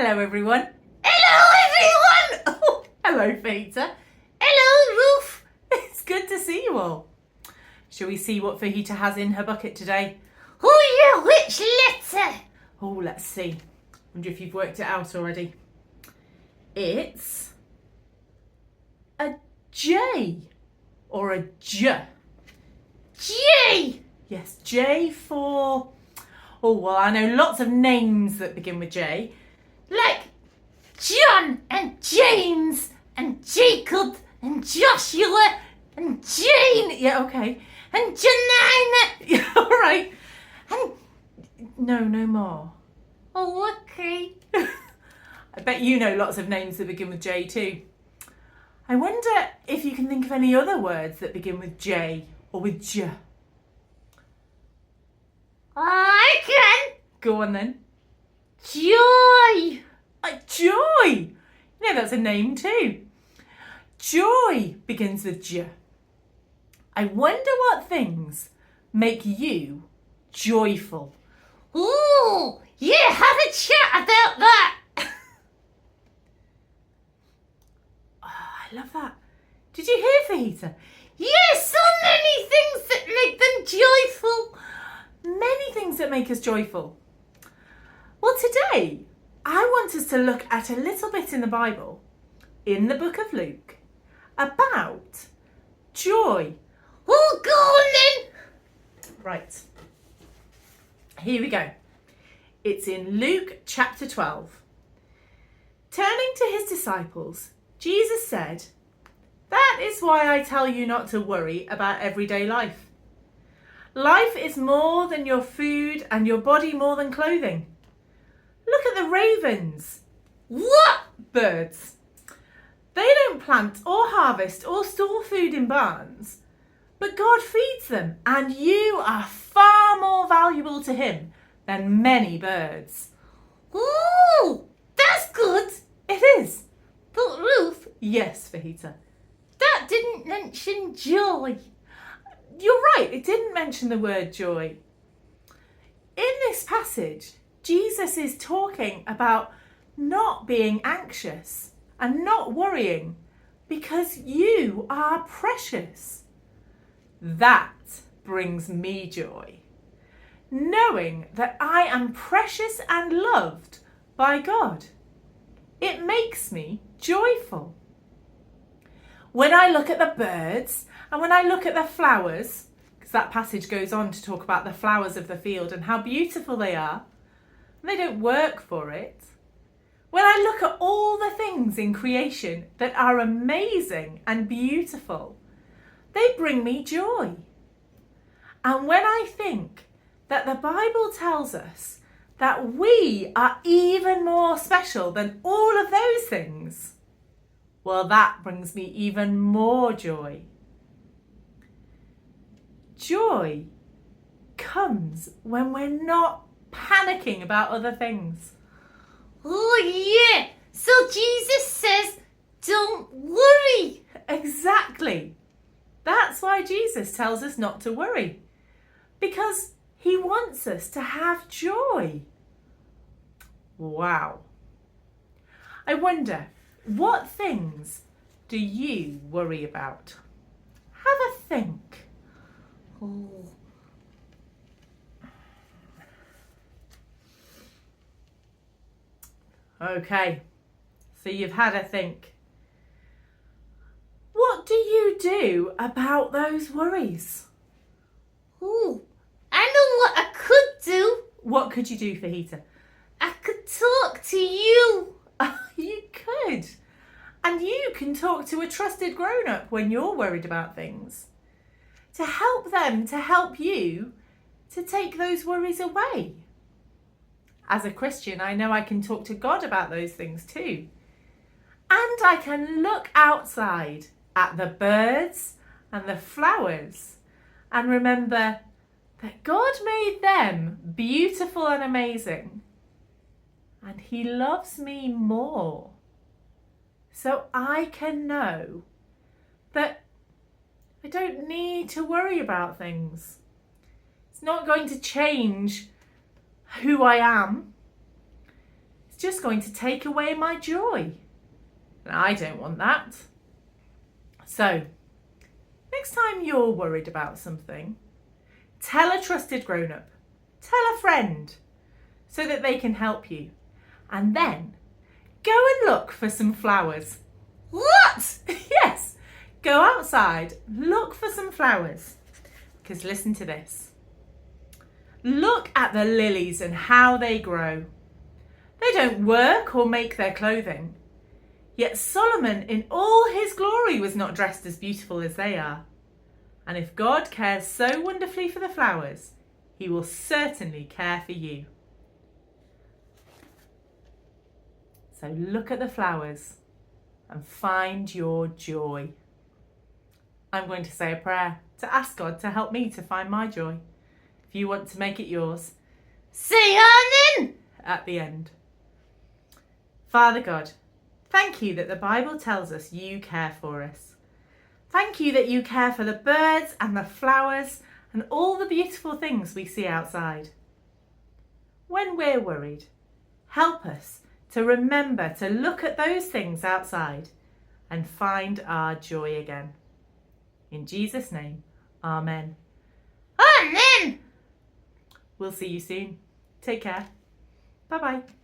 Hello everyone. Hello everyone! Oh, hello Fajita. Hello Ruth. It's good to see you all. Shall we see what Fajita has in her bucket today? Oh yeah, which letter? Oh, let's see. Wonder if you've worked it out already. It's a J or a J. J. Yes, J for... Oh, well, I know lots of names that begin with J. Like John and James and Jacob and Joshua and Jane Yeah, okay. and Janina. Yeah, all right. And No more. oh, okay. I bet you know lots of names that begin with J too. I wonder if you can think of any other words that begin with J or with J. I can. Go on then. Joy. Joy! You know that's a name too. Joy begins with J. I wonder what things make you joyful. Ooh, yeah, have a chat about that. I love that. Did you hear Fajita? Yes, so many things that make them joyful. Many things that make us joyful. Well, today I want us to look at a little bit in the Bible, in the book of Luke, about joy. Oh, go on then. Right. Here we go. It's in Luke chapter 12. Turning to his disciples, Jesus said, "That is why I tell you not to worry about everyday life. Life is more than your food and your body more than clothing. Look at the ravens." What? Birds. They don't plant or harvest or store food in barns, but God feeds them, and you are far more valuable to him than many birds. Ooh, that's good. It is. But Ruth, Yes, Fajita. that didn't mention joy. You're right, it didn't mention the word joy. In this passage, Jesus is talking about not being anxious and not worrying because you are precious. That brings me joy. Knowing that I am precious and loved by God. It makes me joyful. When I look at the birds and when I look at the flowers, because that passage goes on to talk about the flowers of the field and how beautiful they are, and they don't work for it. When I look at all the things in creation that are amazing and beautiful, they bring me joy. And when I think that the Bible tells us that we are even more special than all of those things, well, that brings me even more joy. Joy comes when we're not panicking about other things. Oh yeah, so Jesus says, don't worry. Exactly. That's why Jesus tells us not to worry. Because he wants us to have joy. Wow. I wonder, what things do you worry about? Have a think. Oh. Okay, so you've had a think. What do you do about those worries? Ooh, I know what I could do. What could you do, Fajita? I could talk to you. You could. And you can talk to a trusted grown-up when you're worried about things. To help them, to help you, to take those worries away. As a Christian, I know I can talk to God about those things too. And I can look outside at the birds and the flowers and remember that God made them beautiful and amazing. And he loves me more. So I can know that I don't need to worry about things. It's not going to change who I am. It's just going to take away my joy. And I don't want that. So, next time you're worried about something, tell a trusted grown-up, tell a friend, so that they can help you. And then go and look for some flowers. What? Yes, go outside, look for some flowers. Because listen to this. Look at the lilies and how they grow. They don't work or make their clothing. Yet Solomon in all his glory was not dressed as beautiful as they are. And if God cares so wonderfully for the flowers, he will certainly care for you. So look at the flowers and find your joy. I'm going to say a prayer to ask God to help me to find my joy. If you want to make it yours, say amen at the end. Father God, thank you that the Bible tells us you care for us. Thank you that you care for the birds and the flowers and all the beautiful things we see outside. When we're worried, help us to remember to look at those things outside and find our joy again. In Jesus' name, amen. amen. We'll see you soon. Take care. Bye-bye.